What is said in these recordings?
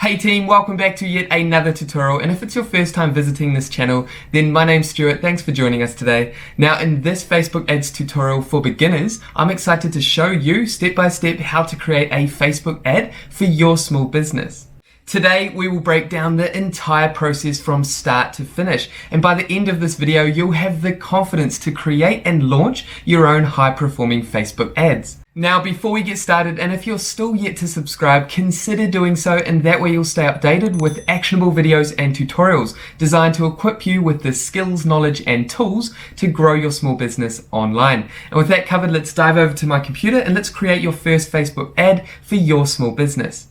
Hey team, welcome back to yet another tutorial, and if it's your first time visiting this channel, then my name's Stewart. Thanks for joining us today. Now in this Facebook ads tutorial for beginners, I'm excited to show you step by step how to create a Facebook ad for your small business. Today we will break down the entire process from start to finish, and by the end of this video you'll have the confidence to create and launch your own high-performing Facebook ads. Now before we get started, and if you're still yet to subscribe, consider doing so, and that way you'll stay updated with actionable videos and tutorials designed to equip you with the skills, knowledge and tools to grow your small business online. And with that covered, let's dive over to my computer and let's create your first Facebook ad for your small business.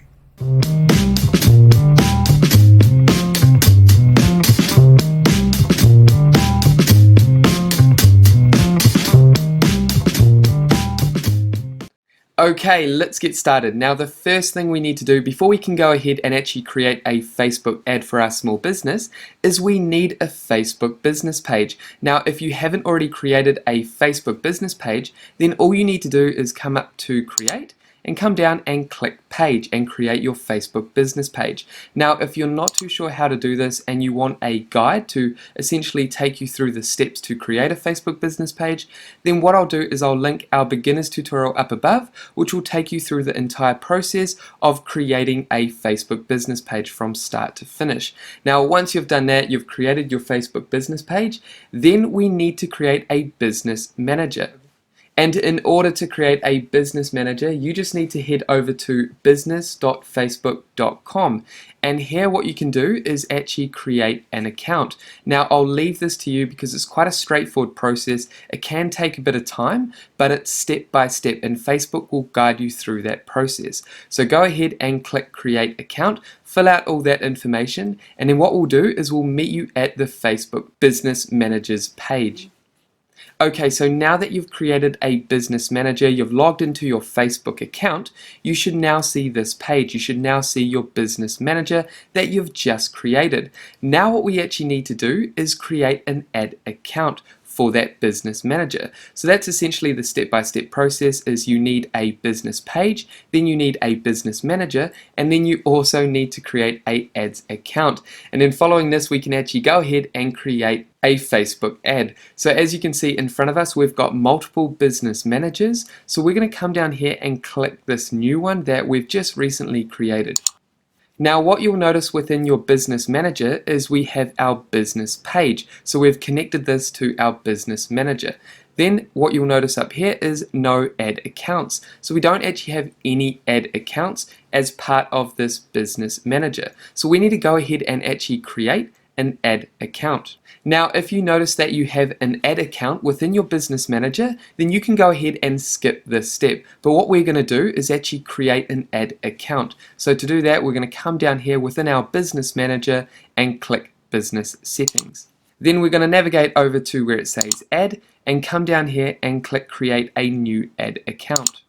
Okay, let's get started. Now the first thing we need to do before we can go ahead and actually create a Facebook ad for our small business is we need a Facebook business page. Now if you haven't already created a Facebook business page, then all you need to do is come up to create and come down and click page and create your Facebook business page. Now if you're not too sure how to do this and you want a guide to essentially take you through the steps to create a Facebook business page, then what I'll do is I'll link our beginners tutorial up above, which will take you through the entire process of creating a Facebook business page from start to finish. Now once you've done that, you've created your Facebook business page, then we need to create a business manager. And in order to create a business manager, you just need to head over to business.facebook.com, and here what you can do is actually create an account. Now I'll leave this to you because it's quite a straightforward process. It can take a bit of time, but it's step by step, and Facebook will guide you through that process. So go ahead and click create account, fill out all that information, and then what we'll do is we'll meet you at the Facebook business managers page. Okay, so now that you've created a business manager, you've logged into your Facebook account, you should now see this page. You should now see your business manager that you've just created. Now what we actually need to do is create an ad account for that business manager. So that's essentially the step-by-step process. Is you need a business page, then you need a business manager, and then you also need to create a ads account. And then following this, we can actually go ahead and create a Facebook ad. So as you can see in front of us, we've got multiple business managers. So we're going to come down here and click this new one that we've just recently created. Now what you'll notice within your business manager is we have our business page. So we've connected this to our business manager. Then what you'll notice up here is no ad accounts. So we don't actually have any ad accounts as part of this business manager. So we need to go ahead and actually create an ad account. Now if you notice that you have an ad account within your business manager, then you can go ahead and skip this step. But what we're going to do is actually create an ad account. So to do that, we're going to come down here within our business manager and click business settings. Then we're going to navigate over to where it says add and come down here and click create a new ad account.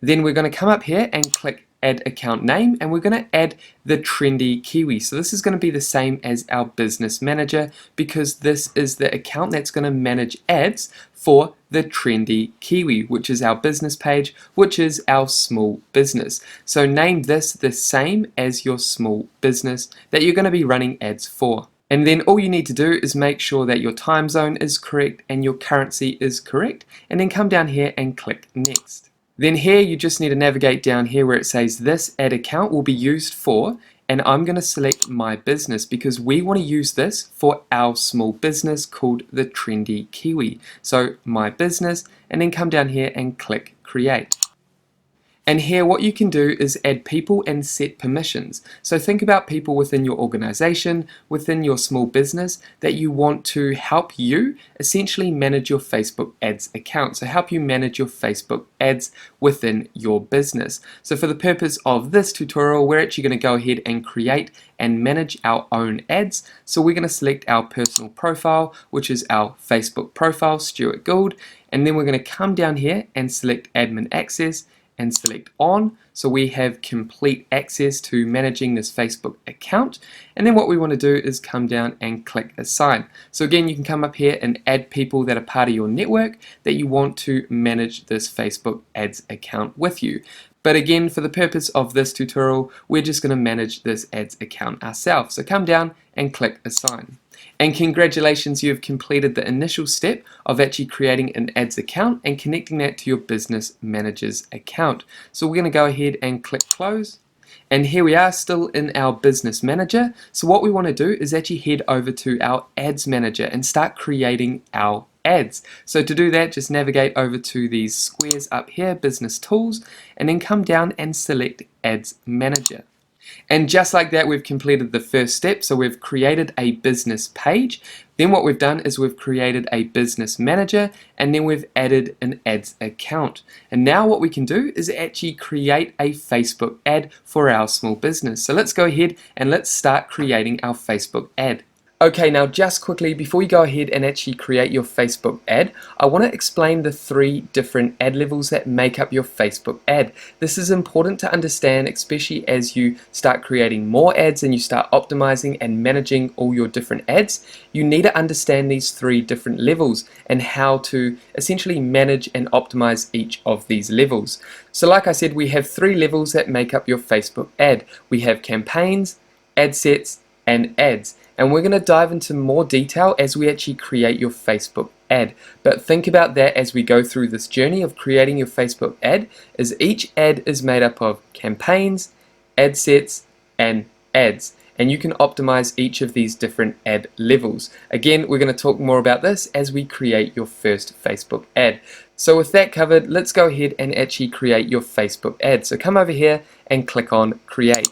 Then we're going to come up here and click add account name, and we're going to add the trendy Kiwi. So this is going to be the same as our business manager because this is the account that's going to manage ads for the trendy Kiwi, which is our business page, which is our small business. So name this the same as your small business that you're going to be running ads for. And then all you need to do is make sure that your time zone is correct and your currency is correct, and then come down here and click next. Then here you just need to navigate down here where it says this ad account will be used for, and I'm going to select my business because we want to use this for our small business called the Trendy Kiwi. So my business, and then come down here and click create. And here what you can do is add people and set permissions. So think about people within your organization, within your small business that you want to help you essentially manage your Facebook ads account. So help you manage your Facebook ads within your business. So for the purpose of this tutorial, we're actually going to go ahead and create and manage our own ads. So we're going to select our personal profile, which is our Facebook profile, Stewart Gauld, and then we're going to come down here and select admin access and select on, so we have complete access to managing this Facebook account. And then what we want to do is come down and click assign. So again, you can come up here and add people that are part of your network that you want to manage this Facebook ads account with you. But again, for the purpose of this tutorial, we're just going to manage this ads account ourselves. So come down and click Assign. And congratulations, you have completed the initial step of actually creating an ads account and connecting that to your business manager's account. So we're going to go ahead and click Close. And here we are still in our business manager. So what we want to do is actually head over to our ads manager and start creating our ads. So to do that, just navigate over to these squares up here, business tools, and then come down and select ads manager. And just like that, we've completed the first step. So we've created a business page. Then what we've done is we've created a business manager, and then we've added an ads account. And now what we can do is actually create a Facebook ad for our small business. So let's go ahead and let's start creating our Facebook ad. Okay, now just quickly, before you go ahead and actually create your Facebook ad, I want to explain the 3 different ad levels that make up your Facebook ad. This is important to understand, especially as you start creating more ads and you start optimizing and managing all your different ads. You need to understand these 3 different levels and how to essentially manage and optimize each of these levels. So like I said, we have 3 levels that make up your Facebook ad. We have campaigns, ad sets, and ads. And we're going to dive into more detail as we actually create your Facebook ad. But think about that as we go through this journey of creating your Facebook ad, is each ad is made up of campaigns, ad sets, and ads. And you can optimize each of these different ad levels. Again, we're going to talk more about this as we create your first Facebook ad. So with that covered, let's go ahead and actually create your Facebook ad. So come over here and click on Create.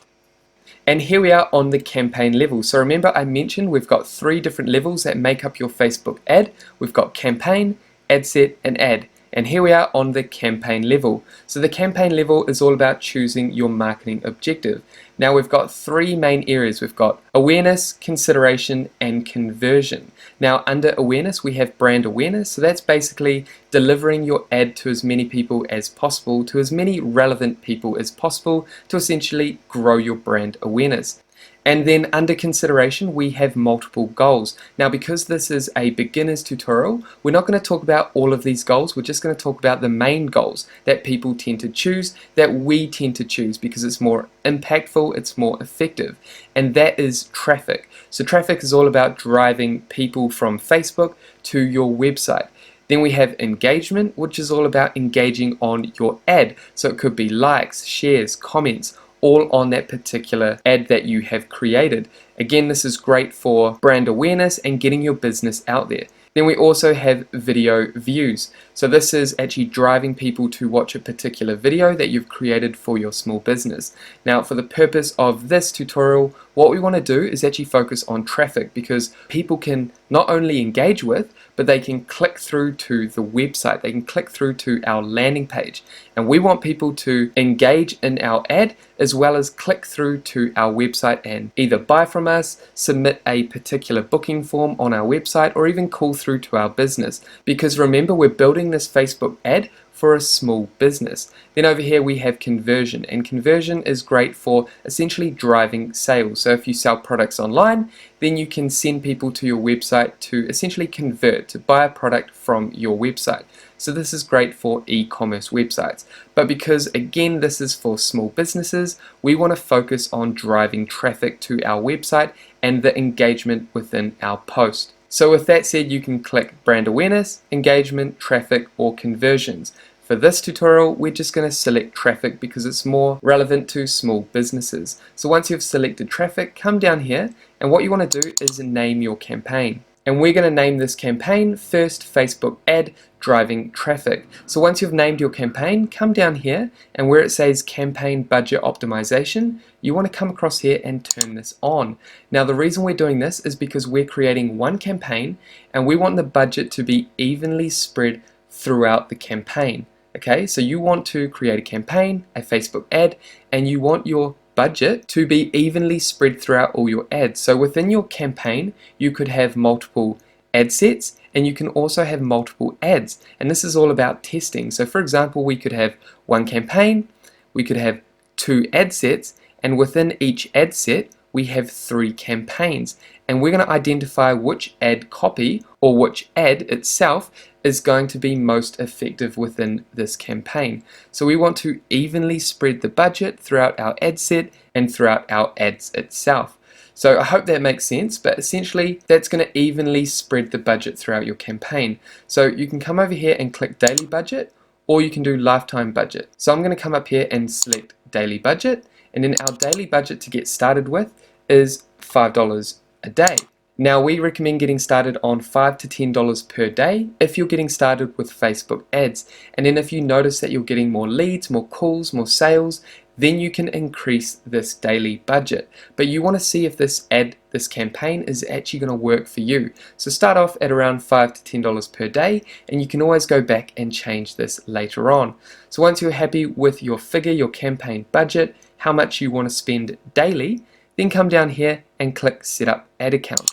And here we are on the campaign level. So remember, I mentioned we've got 3 different levels that make up your Facebook ad. We've got campaign, ad set, and ad. And here we are on the campaign level. So the campaign level is all about choosing your marketing objective. Now we've got 3 main areas. We've got awareness, consideration, and conversion. Now under awareness, we have brand awareness. So that's basically delivering your ad to as many people as possible, to as many relevant people as possible, to essentially grow your brand awareness. And then under consideration, we have multiple goals. Now, because this is a beginner's tutorial, we're not going to talk about all of these goals. We're just going to talk about the main goals that people tend to choose, that we tend to choose because it's more impactful, it's more effective. And that is traffic. So traffic is all about driving people from Facebook to your website. Then we have engagement, which is all about engaging on your ad. So it could be likes, shares, comments, all on that particular ad that you have created. Again, this is great for brand awareness and getting your business out there. Then we also have video views. So this is actually driving people to watch a particular video that you've created for your small business. Now, for the purpose of this tutorial, what we want to do is actually focus on traffic, because people can not only engage with, but they can click through to the website. They can click through to our landing page. And we want people to engage in our ad as well as click through to our website and either buy from us, submit a particular booking form on our website, or even call through to our business. Because remember, we're building this Facebook ad for a small business. Then over here we have conversion, and conversion is great for essentially driving sales. So if you sell products online, then you can send people to your website to essentially convert, to buy a product from your website. So this is great for e-commerce websites. But because again this is for small businesses, we want to focus on driving traffic to our website and the engagement within our post. So with that said, you can click brand awareness, engagement, traffic, or conversions. For this tutorial, we're just going to select traffic because it's more relevant to small businesses. So once you've selected traffic, come down here, and what you want to do is name your campaign. And we're going to name this campaign First Facebook Ad Driving Traffic. So once you've named your campaign, come down here, and where it says Campaign Budget Optimization, you want to come across here and turn this on. Now the reason we're doing this is because we're creating one campaign and we want the budget to be evenly spread throughout the campaign. Okay, so you want to create a campaign, a Facebook ad, and you want your budget to be evenly spread throughout all your ads. So within your campaign, you could have multiple ad sets, and you can also have multiple ads. And this is all about testing. So for example, we could have one campaign, we could have 2 ad sets, and within each ad set, we have 3 campaigns, and we're going to identify which ad copy or which ad itself is going to be most effective within this campaign. So we want to evenly spread the budget throughout our ad set and throughout our ads itself. So I hope that makes sense, but essentially that's going to evenly spread the budget throughout your campaign. So you can come over here and click daily budget, or you can do lifetime budget. So I'm going to come up here and select daily budget, and then our daily budget to get started with is $5 a day. Now we recommend getting started on $5 to $10 per day if you're getting started with Facebook ads. And then if you notice that you're getting more leads, more calls, more sales, then you can increase this daily budget. But you want to see if this campaign is actually going to work for you. So start off at around $5 to $10 per day, and you can always go back and change this later on. So once you're happy with your figure, your campaign budget, how much you want to spend daily, then come down here and click set up ad account.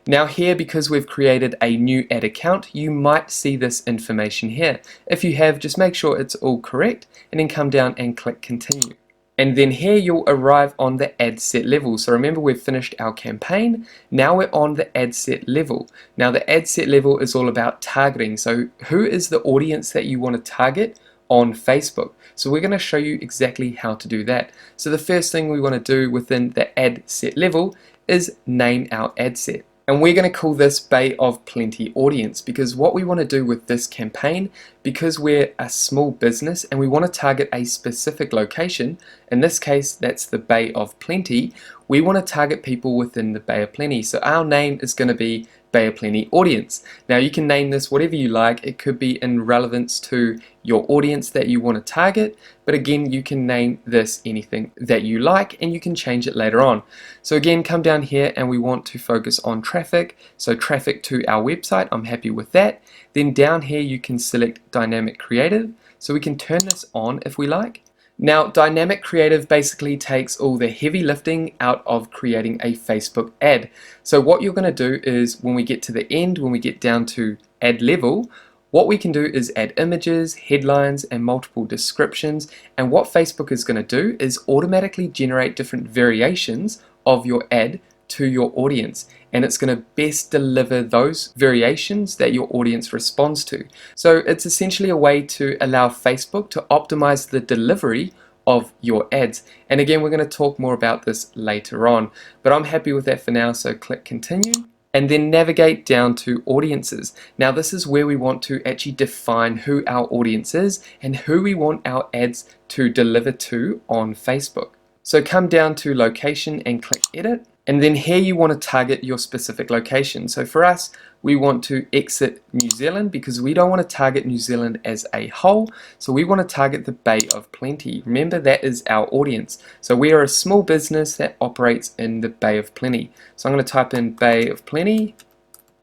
Now here, because we've created a new ad account, you might see this information here. If you have, just make sure it's all correct and then come down and click continue. And then here you'll arrive on the ad set level. So remember, we've finished our campaign. Now we're on the ad set level. Now the ad set level is all about targeting. So who is the audience that you want to target on Facebook? So we're going to show you exactly how to do that. So the first thing we want to do within the ad set level is name our ad set. And we're going to call this Bay of Plenty audience, because what we want to do with this campaign, because we're a small business and we want to target a specific location, in this case that's the Bay of Plenty, we want to target people within the Bay of Plenty. So our name is going to be Bay of Plenty audience. Now you can name this whatever you like. It could be in relevance to your audience that you want to target, but again, you can name this anything that you like and you can change it later on. So again, come down here and we want to focus on traffic. So traffic to our website, I'm happy with that. Then down here you can select dynamic creative, so we can turn this on if we like. Now, dynamic creative basically takes all the heavy lifting out of creating a Facebook ad. So what you're going to do is, when we get to the end, when we get down to ad level, what we can do is add images, headlines, and multiple descriptions. And what Facebook is going to do is automatically generate different variations of your ad to your audience, and it's going to best deliver those variations that your audience responds to. So it's essentially a way to allow Facebook to optimize the delivery of your ads. And again, we're going to talk more about this later on, but I'm happy with that for now, so click continue and then navigate down to audiences. Now this is where we want to actually define who our audience is and who we want our ads to deliver to on Facebook. So come down to location and click edit. And then here you want to target your specific location. So for us, we want to exit New Zealand because we don't want to target New Zealand as a whole. So we want to target the Bay of Plenty. Remember, that is our audience. So we are a small business that operates in the Bay of Plenty. So I'm going to type in Bay of Plenty.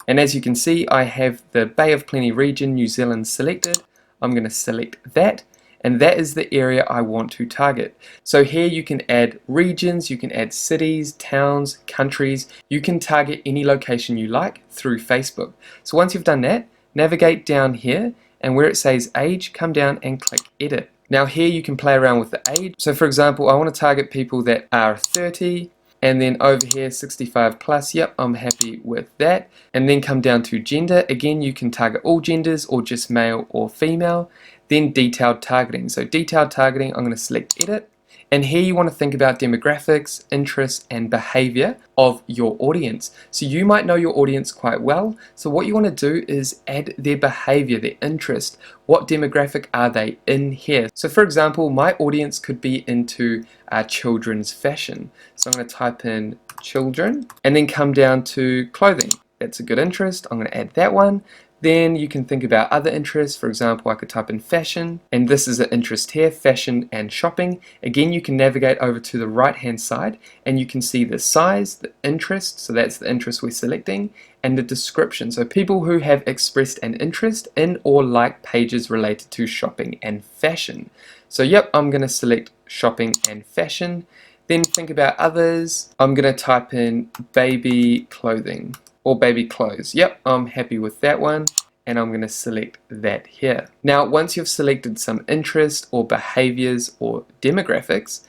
And as you can see, I have the Bay of Plenty region, New Zealand selected. I'm going to select that. And that is the area I want to target. So here you can add regions, you can add cities, towns, countries. You can target any location you like through Facebook. So once you've done that, navigate down here, and where it says age, come down and click edit. Now here you can play around with the age. So for example, I want to target people that are 30, and then over here 65 plus. Yep, I'm happy with that. And then come down to gender. Again, you can target all genders or just male or female. Then detailed targeting. So detailed targeting, I'm going to select edit. And here you want to think about demographics, interests, and behavior of your audience. So you might know your audience quite well. So what you want to do is add their behavior, their interest. What demographic are they in here? So for example, my audience could be into children's fashion. So I'm going to type in children and then come down to clothing. That's a good interest. I'm going to add that one. Then you can think about other interests. For example, I could type in fashion, and this is an interest here, fashion and shopping. Again, you can navigate over to the right hand side and you can see the size, the interest, so that's the interest we're selecting, and the description. So people who have expressed an interest in or like pages related to shopping and fashion. So yep, I'm going to select shopping and fashion. Then think about others. I'm going to type in baby clothing or baby clothes. Yep, I'm happy with that one, and I'm going to select that here. Now once you've selected some interest or behaviors or demographics,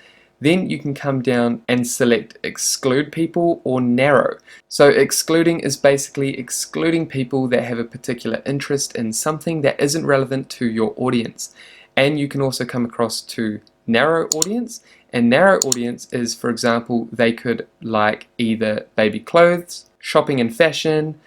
Then you can come down and select exclude people or narrow. So excluding is basically excluding people that have a particular interest in something that isn't relevant to your audience. And you can also come across to narrow audience, and narrow audience is, for example, they could like either baby clothes, shopping and fashion,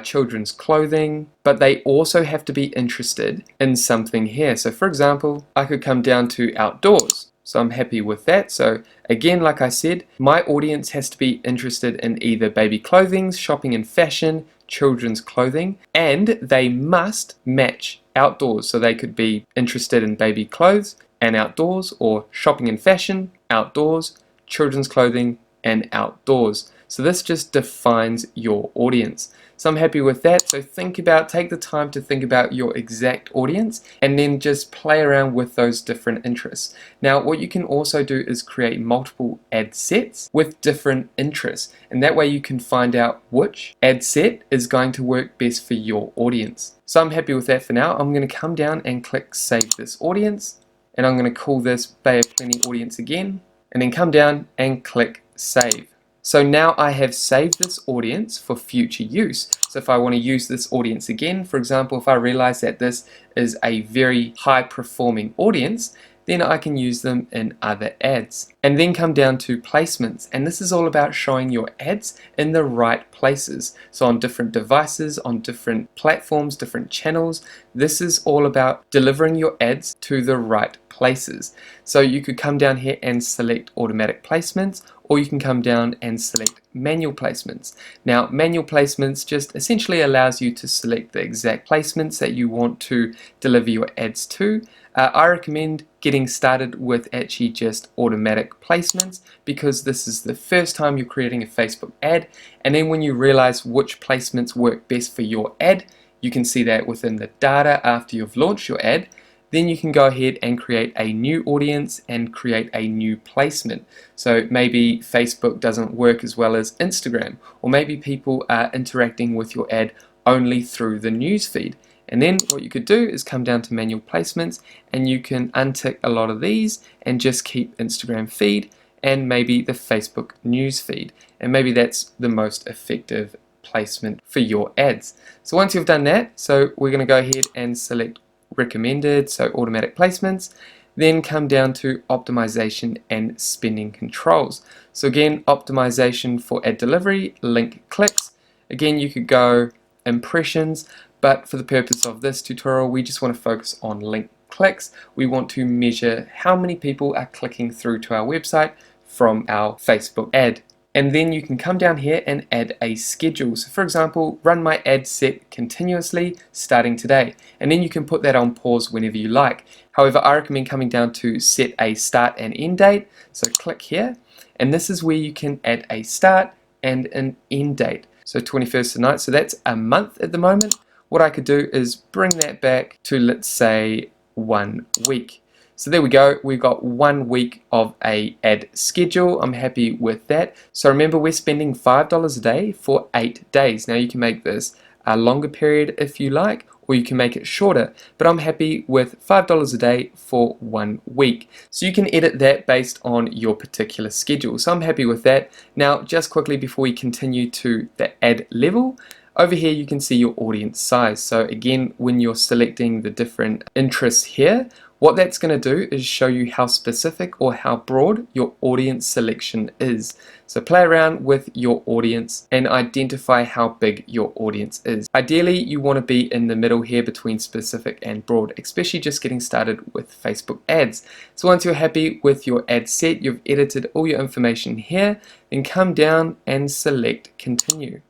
children's clothing, but they also have to be interested in something here. So for example, I could come down to outdoors. So I'm happy with that. So again, like I said, my audience has to be interested in either baby clothing, shopping and fashion, children's clothing, and they must match outdoors. So they could be interested in baby clothes and outdoors, or shopping and fashion, outdoors, children's clothing, and outdoors. So this just defines your audience. So I'm happy with that. So take the time to think about your exact audience and then just play around with those different interests. Now, what you can also do is create multiple ad sets with different interests. And that way you can find out which ad set is going to work best for your audience. So I'm happy with that for now. I'm going to come down and click Save This Audience. And I'm going to call this Bay of Plenty Audience again. And then come down and click Save. So now I have saved this audience for future use. So if I want to use this audience again, for example, if I realize that this is a very high performing audience, then I can use them in other ads. And then come down to placements. And this is all about showing your ads in the right places. So on different devices, on different platforms, different channels. This is all about delivering your ads to the right places. So you could come down here and select automatic placements, or you can come down and select manual placements. Now, manual placements just essentially allows you to select the exact placements that you want to deliver your ads to. I recommend getting started with actually just automatic placements, because this is the first time you're creating a Facebook ad, and then when you realize which placements work best for your ad, you can see that within the data after you've launched your ad. Then you can go ahead and create a new audience and create a new placement. So maybe Facebook doesn't work as well as Instagram, or maybe people are interacting with your ad only through the news feed. And then what you could do is come down to manual placements, and you can untick a lot of these and just keep Instagram feed and maybe the Facebook news feed. And maybe that's the most effective placement for your ads. So once you've done that, so we're going to go ahead and select recommended, so automatic placements, then come down to optimization and spending controls. So again, optimization for ad delivery, link clicks. Again, you could go impressions, but for the purpose of this tutorial, we just want to focus on link clicks. We want to measure how many people are clicking through to our website from our Facebook ad. And then you can come down here and add a schedule. So for example, run my ad set continuously starting today. And then you can put that on pause whenever you like. However, I recommend coming down to set a start and end date. So click here, and this is where you can add a start and an end date. So 21st tonight, so that's a month at the moment. What I could do is bring that back to, let's say, 1 week. So there we go, we've got 1 week of a ad schedule. I'm happy with that. So remember, we're spending $5 a day for 8 days. Now you can make this a longer period if you like, or you can make it shorter, but I'm happy with $5 a day for 1 week. So you can edit that based on your particular schedule. So I'm happy with that. Now just quickly before we continue to the ad level, over here you can see your audience size. So again, when you're selecting the different interests here, what that's going to do is show you how specific or how broad your audience selection is. So play around with your audience and identify how big your audience is. Ideally, you want to be in the middle here between specific and broad, especially just getting started with Facebook ads. So once you're happy with your ad set, you've edited all your information here, then come down and select continue.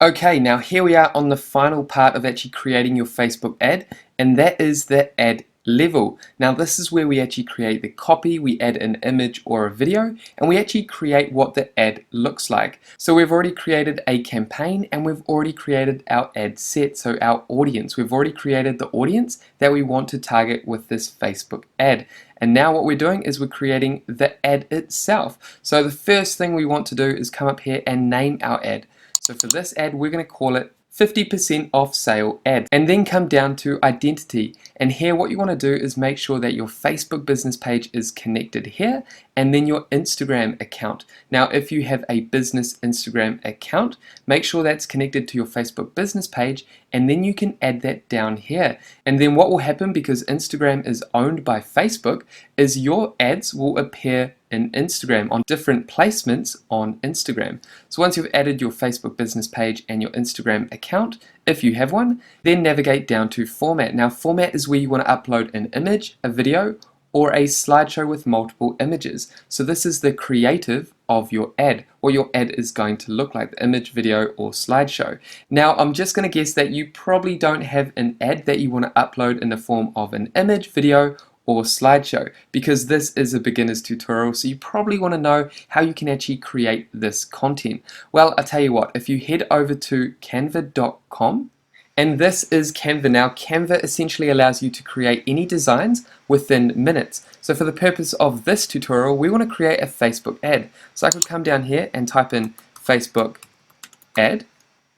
Okay, now here we are on the final part of actually creating your Facebook ad, and that is the ad level. Now this is where we actually create the copy, we add an image or a video, and we actually create what the ad looks like. So we've already created a campaign, and we've already created our ad set, so our audience. We've already created the audience that we want to target with this Facebook ad. And now what we're doing is we're creating the ad itself. So the first thing we want to do is come up here and name our ad. So for this ad, we're going to call it 50% off sale ad, and then come down to identity. And here what you want to do is make sure that your Facebook business page is connected here, and then your Instagram account. Now if you have a business Instagram account, make sure that's connected to your Facebook business page, and then you can add that down here. And then what will happen, because Instagram is owned by Facebook, is your ads will appear in Instagram on different placements on Instagram. So once you've added your Facebook business page and your Instagram account, if you have one, then navigate down to format. Now format is where you want to upload an image, a video, or a slideshow with multiple images. So this is the creative of your ad, what your ad is going to look like, the image, video, or slideshow. Now I'm just going to guess that you probably don't have an ad that you want to upload in the form of an image, video, or slideshow, because this is a beginner's tutorial, so you probably want to know how you can actually create this content. Well, I'll tell you what, if you head over to canva.com, and this is Canva. Now Canva essentially allows you to create any designs within minutes. So for the purpose of this tutorial, we want to create a Facebook ad. So I could come down here and type in Facebook ad,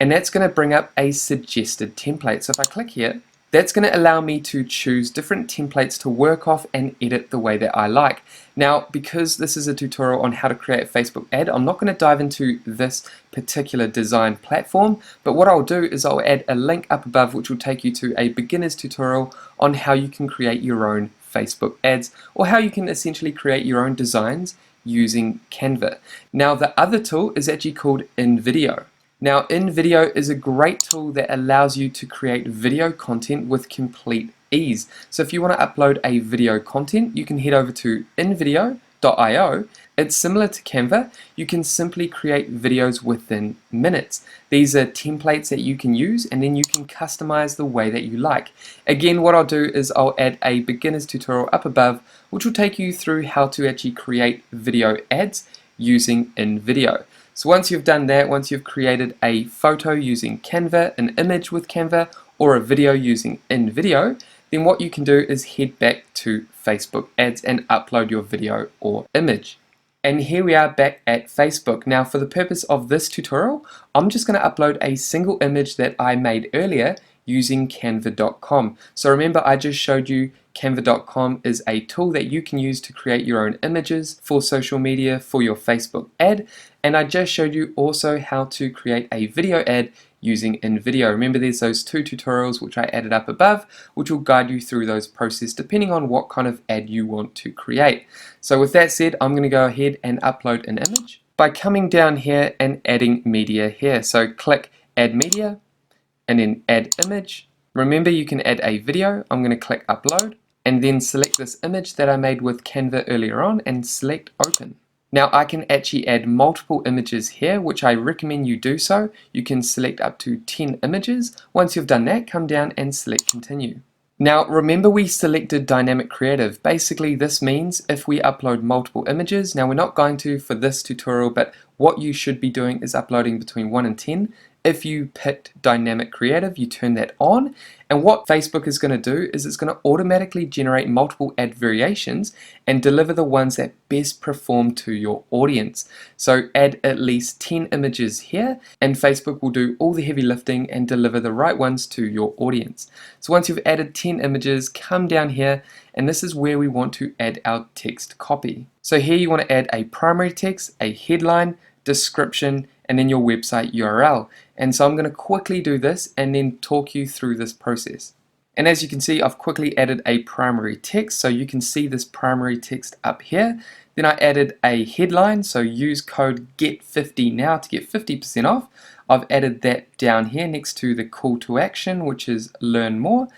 and that's going to bring up a suggested template. So if I click here, that's going to allow me to choose different templates to work off and edit the way that I like. Now, because this is a tutorial on how to create a Facebook ad, I'm not going to dive into this particular design platform, but what I'll do is I'll add a link up above which will take you to a beginner's tutorial on how you can create your own Facebook ads, or how you can essentially create your own designs using Canva. Now, the other tool is actually called Invideo. Now, Invideo is a great tool that allows you to create video content with complete ease. So if you want to upload a video content, you can head over to invideo.io. It's similar to Canva. You can simply create videos within minutes. These are templates that you can use, and then you can customize the way that you like. Again, what I'll do is I'll add a beginner's tutorial up above, which will take you through how to actually create video ads using Invideo. So once you've done that, once you've created a photo using Canva, an image with Canva, or a video using Invideo, then what you can do is head back to Facebook ads and upload your video or image. And here we are back at Facebook. Now for the purpose of this tutorial, I'm just going to upload a single image that I made earlier using canva.com. So remember, I just showed you canva.com is a tool that you can use to create your own images for social media for your Facebook ad, and I just showed you also how to create a video ad using Invideo. Remember, there's those two tutorials which I added up above, which will guide you through those processes depending on what kind of ad you want to create. So with that said, I'm going to go ahead and upload an image by coming down here and adding media here. So click add media and then add image. Remember, you can add a video. I'm going to click upload and then select this image that I made with Canva earlier on and select open. Now I can actually add multiple images here, which I recommend you do so. You can select up to 10 images. Once you've done that, come down and select continue. Now remember, we selected dynamic creative. Basically this means if we upload multiple images, now we're not going to for this tutorial, but what you should be doing is uploading between 1 and 10. If you picked dynamic creative, you turn that on, and what Facebook is going to do is it's going to automatically generate multiple ad variations and deliver the ones that best perform to your audience. So add at least 10 images here, and Facebook will do all the heavy lifting and deliver the right ones to your audience. So once you've added 10 images, come down here, and this is where we want to add our text copy. So here you want to add a primary text, a headline, description, and then your website URL. And so I'm going to quickly do this and then talk you through this process. And as you can see, I've quickly added a primary text, so you can see this primary text up here. Then I added a headline, so use code GET50 now to get 50% off. I've added that down here next to the call to action, which is learn more.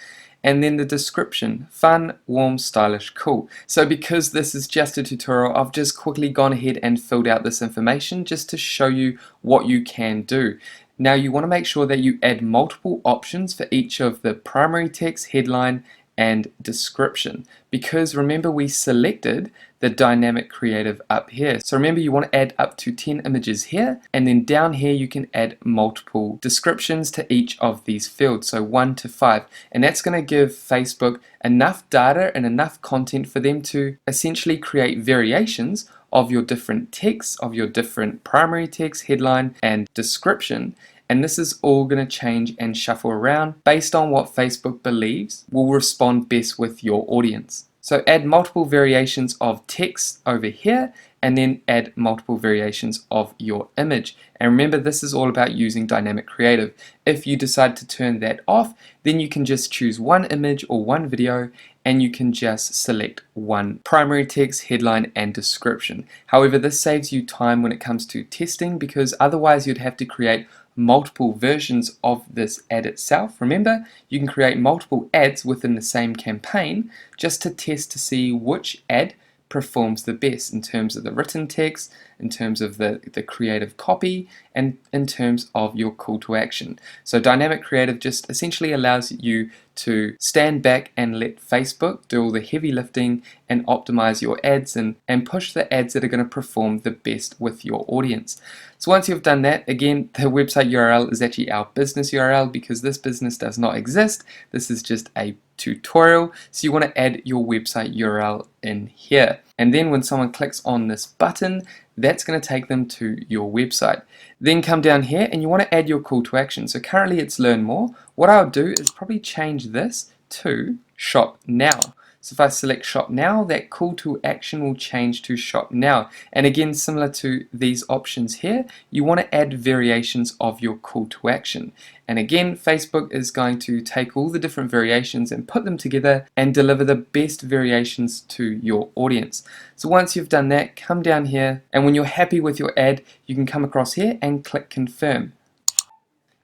And then the description, fun, warm, stylish, cool. So because this is just a tutorial, I've just quickly gone ahead and filled out this information just to show you what you can do. Now you want to make sure that you add multiple options for each of the primary text, headline, and description, because remember we selected the dynamic creative up here. So remember, you want to add up to 10 images here, and then down here you can add multiple descriptions to each of these fields, so 1 to 5, and that's going to give Facebook enough data and enough content for them to essentially create variations of your different texts, of your different primary text, headline, and description. And this is all going to change and shuffle around based on what Facebook believes will respond best with your audience. So add multiple variations of text over here, and then add multiple variations of your image. And remember, this is all about using dynamic creative. If you decide to turn that off, then you can just choose one image or one video, and you can just select one primary text, headline, and description. However, this saves you time when it comes to testing, because otherwise you'd have to create multiple versions of this ad itself. Remember, you can create multiple ads within the same campaign just to test to see which ad performs the best in terms of the written text, in terms of the creative copy, and in terms of your call to action. So dynamic creative just essentially allows you to stand back and let Facebook do all the heavy lifting and optimize your ads and push the ads that are going to perform the best with your audience. So once you've done that, again, the website URL is actually our business URL because this business does not exist. This is just a tutorial. So you want to add your website URL in here. And then when someone clicks on this button, that's going to take them to your website. Then come down here and you want to add your call to action. So currently it's learn more. What I'll do is probably change this to shop now. So if I select shop now, that call to action will change to shop now. And again, similar to these options here, you want to add variations of your call to action. And again, Facebook is going to take all the different variations and put them together and deliver the best variations to your audience. So once you've done that, come down here, and when you're happy with your ad, you can come across here and click confirm.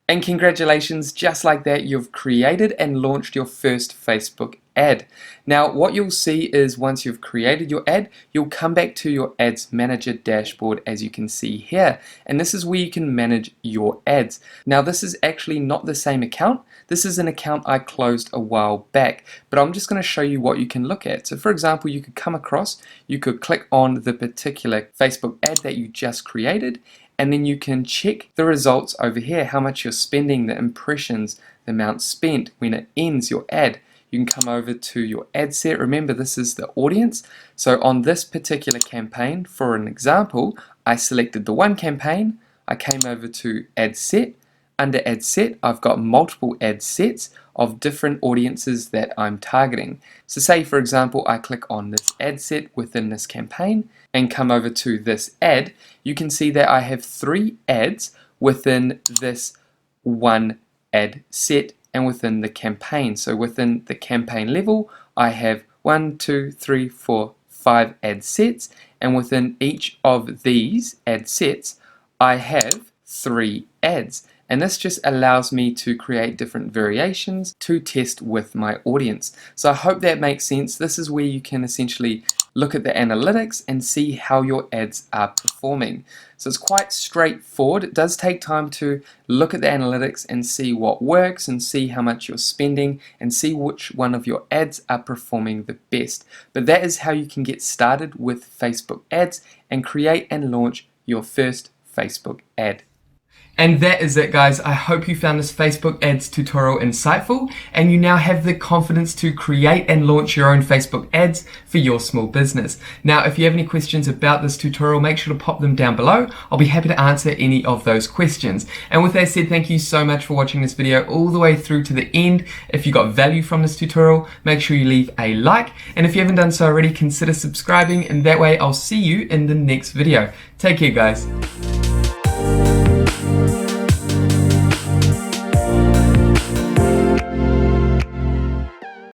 And congratulations, just like that, you've created and launched your first Facebook ad. Now, what you'll see is once you've created your ad, you'll come back to your Ads Manager dashboard, as you can see here. And this is where you can manage your ads. Now, this is actually not the same account. This is an account I closed a while back, but I'm just going to show you what you can look at. So for example, you could come across, you could click on the particular Facebook ad that you just created, and then you can check the results over here, how much you're spending, the impressions, the amount spent when it ends your ad. You can come over to your ad set. Remember, this is the audience. So on this particular campaign, for an example, I selected the one campaign, I came over to ad set. Under ad set, I've got multiple ad sets of different audiences that I'm targeting. So say, for example, I click on this ad set within this campaign and come over to this ad, you can see that I have 3 ads within this one ad set and within the campaign. So within the campaign level, I have 1, 2, 3, 4, 5 ad sets, and within each of these ad sets, I have 3 ads. And this just allows me to create different variations to test with my audience. So I hope that makes sense. This is where you can essentially look at the analytics and see how your ads are performing. So it's quite straightforward. It does take time to look at the analytics and see what works and see how much you're spending and see which one of your ads are performing the best. But that is how you can get started with Facebook ads and create and launch your first Facebook ad. And that is it, guys. I hope you found this Facebook ads tutorial insightful and you now have the confidence to create and launch your own Facebook ads for your small business. Now, if you have any questions about this tutorial, make sure to pop them down below. I'll be happy to answer any of those questions. And with that said, thank you so much for watching this video all the way through to the end. If you got value from this tutorial, make sure you leave a like. And if you haven't done so already, consider subscribing, and that way I'll see you in the next video. Take care, guys.